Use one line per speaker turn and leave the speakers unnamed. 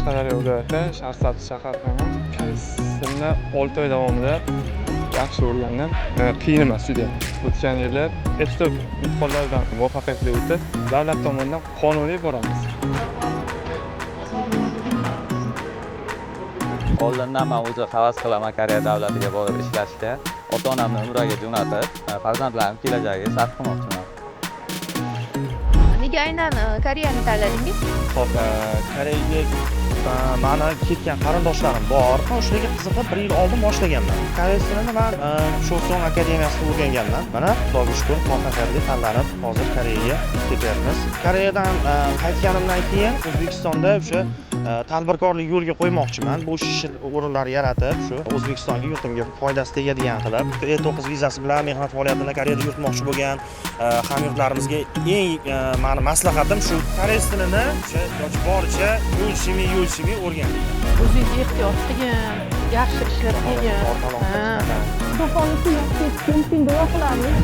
Qashqadaryo viloyati Shahrisabz shaharida koreys tilini 6 oy davomida yaxshi o'rgandim. Qiyin emas juda. O'tgan yillar ETSOP imtihonlaridan muvaffaqiyatli o'tib, davlat tomonidan qonuniy boramiz.
Oldindan men o'zi havas qilaman Koreya davlatiga borib ishlashga. Ota-onamni Umraga jo'natib, farzandlarim kelajagiga sarf qilmoqchiman.
Nega aynan Koreyani tanladingiz?
Xo'p, Koreyaga meni ketgan qarindoshlarim bor. Shularga qiziqib 1 yil oldin boshlaganman. Koreys tilini men Shoson akademiyasida o'rganganman. Mana Xudoga shukr, muvaffaqiyatli tanlanib, hozir Koreyaga ketyapmiz. Koreyadan qaytganimdan keyin O'zbekistonda o'sha tadbirkorlik yo'lga qo'ymoqchiman. Bo'sh ish o'rinlari yaratib, shu O'zbekistonga yurtimga foydasi tegadigan qilib, E9 vizasi bilan mehnat faoliyatini Koreyada yuritmoqchi bo'lgan hamyurtlarimizga eng meni maslahatim shu koreys tilini o'sha iloji boricha yo'lshimi o'rganing.
O'zingiz ehtiyot qiling, yaxshi ishlar qiling.
Do'konni yaxshi mumkin duo qilamiz.